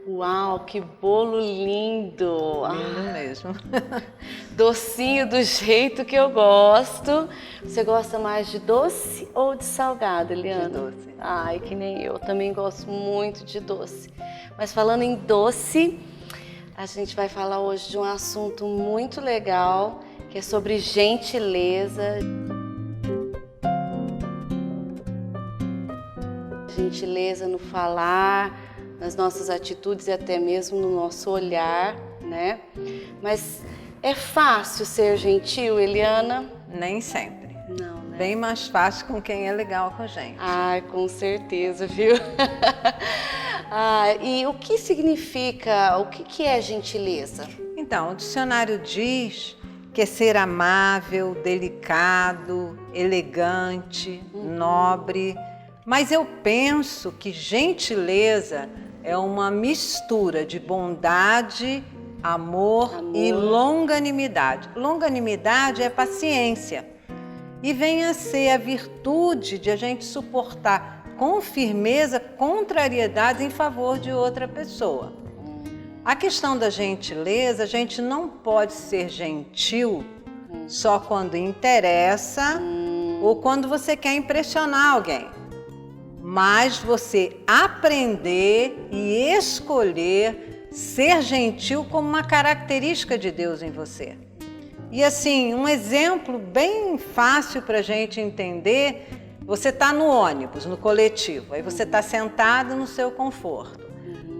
Uau, que bolo lindo! Lindo mesmo. Docinho do jeito que eu gosto. Você gosta mais de doce ou de salgado, Eliana? De doce. Ai, que nem eu. Também gosto muito de doce. Mas falando em doce, a gente vai falar hoje de um assunto muito legal, que é sobre gentileza. Gentileza no falar, nas nossas atitudes e até mesmo no nosso olhar, né? Mas é fácil ser gentil, Eliana? Nem sempre. Não, né? Bem mais fácil com quem é legal com a gente. Ai, com certeza, viu? E o que significa, o que é gentileza? Então, o dicionário diz que é ser amável, delicado, elegante, nobre. Mas eu penso que gentileza é uma mistura de bondade, amor e longanimidade. Longanimidade é paciência. E vem a ser a virtude de a gente suportar com firmeza contrariedades em favor de outra pessoa. A questão da gentileza, a gente não pode ser gentil só quando interessa ou quando você quer impressionar alguém. Mas você aprender e escolher ser gentil como uma característica de Deus em você. E assim, um exemplo bem fácil para a gente entender, você está no ônibus, no coletivo, aí você está sentado no seu conforto.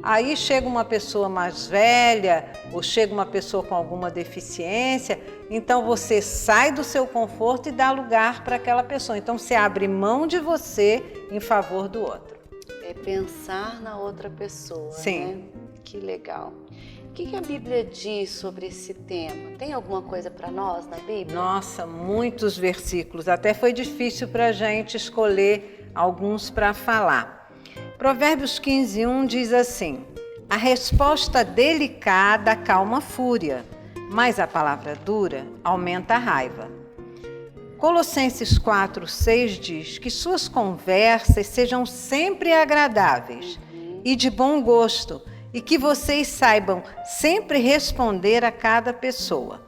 Aí chega uma pessoa mais velha ou chega uma pessoa com alguma deficiência, então você sai do seu conforto e dá lugar para aquela pessoa. Então você abre mão de você em favor do outro. É pensar na outra pessoa, Sim. né? Que legal. O que a Bíblia diz sobre esse tema? Tem alguma coisa para nós na Bíblia? Nossa, muitos versículos. Até foi difícil para a gente escolher alguns para falar. Provérbios 15:1 diz assim: a resposta delicada acalma a fúria, mas a palavra dura aumenta a raiva. Colossenses 4:6 diz que suas conversas sejam sempre agradáveis e de bom gosto, e que vocês saibam sempre responder a cada pessoa.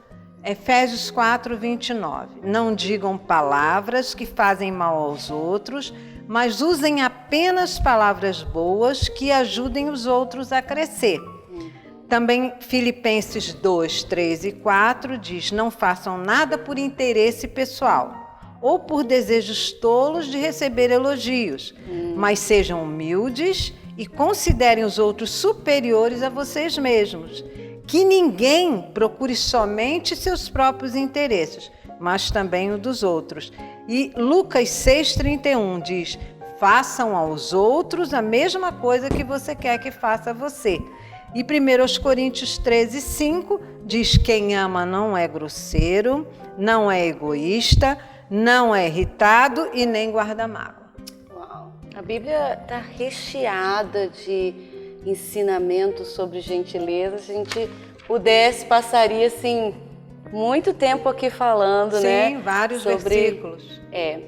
Efésios 4:29. Não digam palavras que fazem mal aos outros, mas usem apenas palavras boas que ajudem os outros a crescer. Também Filipenses 2:3 e 4 diz: não façam nada por interesse pessoal ou por desejos tolos de receber elogios, mas sejam humildes e considerem os outros superiores a vocês mesmos. Que ninguém procure somente seus próprios interesses, mas também o dos outros. E Lucas 6:31 diz: façam aos outros a mesma coisa que você quer que faça a você. E 1 Coríntios 13:5 diz: quem ama não é grosseiro, não é egoísta, não é irritado e nem guarda mágoa. Uau! A Bíblia está recheada de ensinamentos sobre gentileza. Se a gente pudesse, passaria assim muito tempo aqui falando, né? Sim, vários sobre, versículos.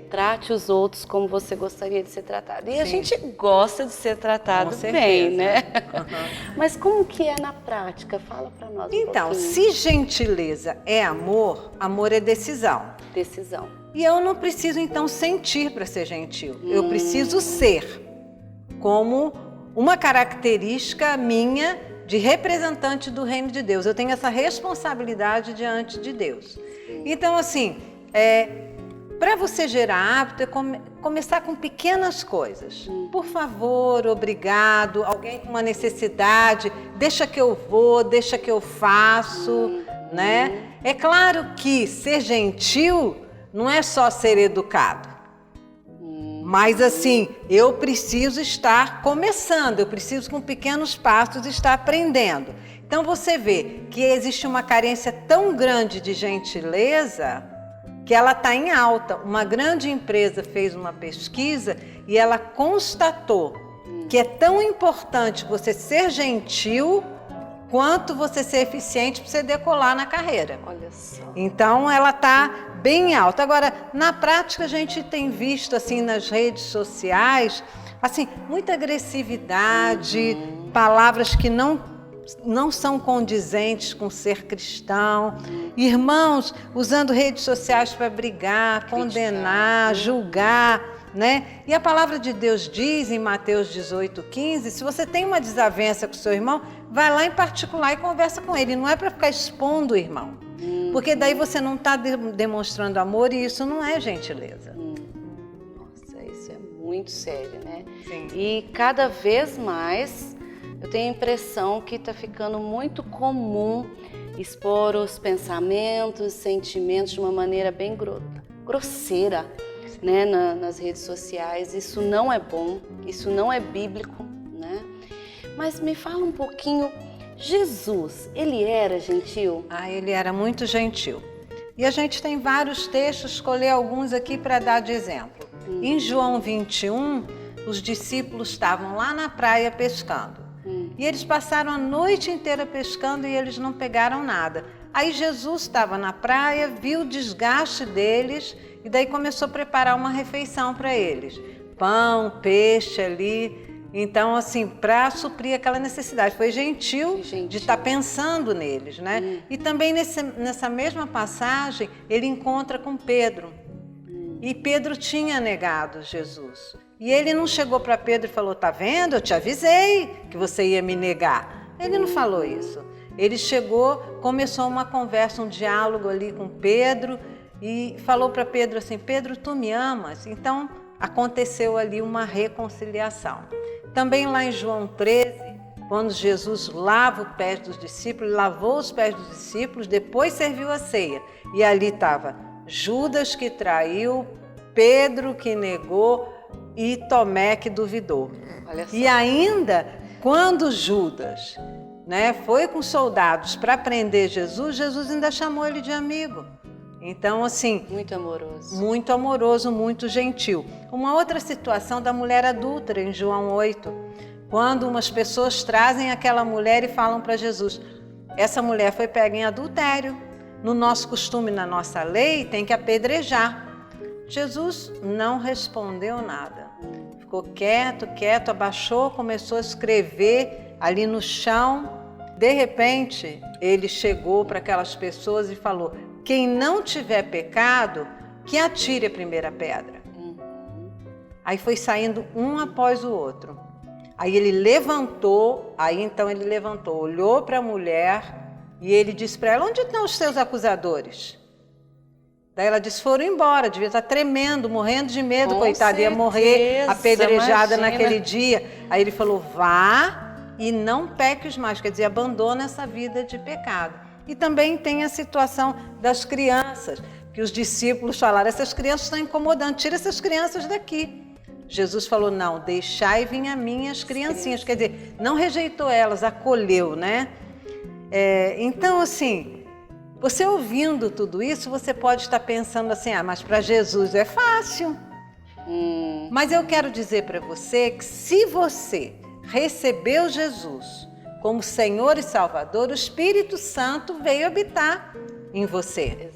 Trate os outros como você gostaria de ser tratado. E Sim. a gente gosta de ser tratado bem, né? Uhum. Mas como que é na prática? Fala para nós Então, pouquinho. se gentileza é amor, amor é decisão. Decisão. E eu não preciso então sentir para ser gentil. Eu preciso ser como uma característica minha de representante do reino de Deus. Eu tenho essa responsabilidade diante de Deus. Então, assim, para você gerar hábito, é começar com pequenas coisas. Por favor, obrigado, alguém com uma necessidade, deixa que eu vou, deixa que eu faço, né? É claro que ser gentil não é só ser educado. Mas assim, eu preciso estar começando, eu preciso com pequenos passos estar aprendendo. Então você vê que existe uma carência tão grande de gentileza que ela está em alta. Uma grande empresa fez uma pesquisa e ela constatou que é tão importante você ser gentil quanto você ser eficiente para você decolar na carreira. Olha só. Então ela está bem alta. Agora, na prática a gente tem visto assim nas redes sociais, assim, muita agressividade, palavras que não são condizentes com ser cristão, irmãos usando redes sociais para brigar, condenar, julgar, né? E a palavra de Deus diz em Mateus 18:15, se você tem uma desavença com o seu irmão, vai lá em particular e conversa com ele, não é para ficar expondo o irmão, porque daí você não está demonstrando amor e isso não é gentileza. Nossa, isso é muito sério, né? Sim. E cada vez mais eu tenho a impressão que está ficando muito comum expor os pensamentos, sentimentos de uma maneira bem grosseira, né, nas redes sociais. Isso não é bom, isso não é bíblico, né? Mas me fala um pouquinho, Jesus, ele era gentil? Ele era muito gentil. E a gente tem vários textos, escolher alguns aqui para dar de exemplo. Em João 21, os discípulos estavam lá na praia pescando. E eles passaram a noite inteira pescando e eles não pegaram nada. Aí Jesus estava na praia, viu o desgaste deles e daí começou a preparar uma refeição para eles. Pão, peixe ali. Então, assim, para suprir aquela necessidade. Foi gentil de estar pensando neles, né? E também nessa mesma passagem, ele encontra com Pedro. E Pedro tinha negado Jesus. E ele não chegou para Pedro e falou, tá vendo? Eu te avisei que você ia me negar. Ele não falou isso. Ele chegou, começou uma conversa, um diálogo ali com Pedro e falou para Pedro assim, Pedro, tu me amas? Então, aconteceu ali uma reconciliação. Também lá em João 13, quando Jesus lava os pés dos discípulos, lavou os pés dos discípulos, depois serviu a ceia. E ali estava Judas que traiu, Pedro que negou e Tomé que duvidou. Olha só. E ainda, quando Judas, né, foi com soldados para prender Jesus, Jesus ainda chamou ele de amigo. Então, assim... Muito amoroso. Muito amoroso, muito gentil. Uma outra situação da mulher adúltera, em João 8, quando umas pessoas trazem aquela mulher e falam para Jesus, essa mulher foi pega em adultério. No nosso costume, na nossa lei, tem que apedrejar. Jesus não respondeu nada. Ficou quieto, abaixou, começou a escrever ali no chão. De repente, ele chegou para aquelas pessoas e falou, quem não tiver pecado, que atire a primeira pedra. Aí foi saindo um após o outro. Aí ele levantou, olhou para a mulher e ele disse para ela, onde estão os seus acusadores? Daí ela disse, foram embora, devia estar tremendo, morrendo de medo, coitada, ia morrer apedrejada naquele dia. Aí ele falou, vá e não peques mais, quer dizer, abandona essa vida de pecado. E também tem a situação das crianças, que os discípulos falaram, essas crianças estão incomodando, tira essas crianças daqui. Jesus falou, não, deixai vir a mim as criancinhas, quer dizer, não rejeitou elas, acolheu, né? Então, assim, você ouvindo tudo isso, você pode estar pensando assim, mas para Jesus é fácil. Mas eu quero dizer para você que se você recebeu Jesus como Senhor e Salvador, o Espírito Santo veio habitar em você.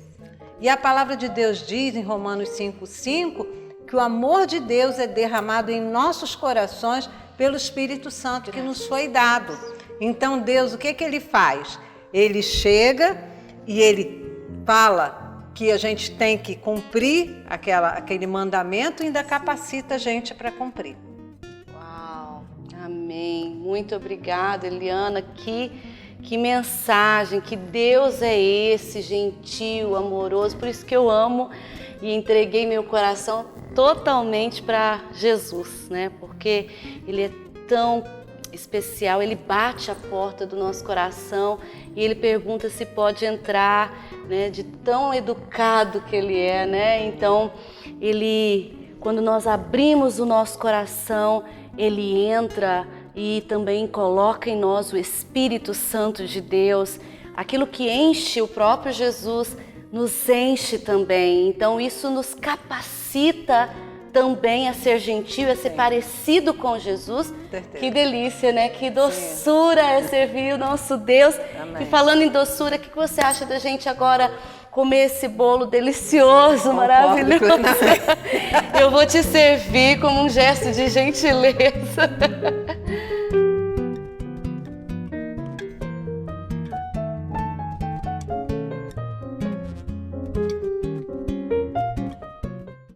E a palavra de Deus diz em Romanos 5:5 que o amor de Deus é derramado em nossos corações pelo Espírito Santo que nos foi dado. Então Deus, o que Ele faz? Ele chega e Ele fala que a gente tem que cumprir aquele mandamento e ainda capacita a gente para cumprir. Uau, amém. Muito obrigada, Eliana. Que mensagem, que Deus é esse, gentil, amoroso. Por isso que eu amo e entreguei meu coração totalmente para Jesus, né? Porque Ele é tão especial, Ele bate a porta do nosso coração e Ele pergunta se pode entrar, né? De tão educado que Ele é, né? Então, quando nós abrimos o nosso coração, Ele entra e também coloca em nós o Espírito Santo de Deus. Aquilo que enche o próprio Jesus nos enche também. Então isso nos capacita também a ser gentil, a ser parecido com Jesus. Que delícia, né? Que doçura é servir o nosso Deus. Amém. E falando em doçura, o que você acha da gente agora comer esse bolo delicioso, maravilhoso? Eu vou te servir como um gesto de gentileza.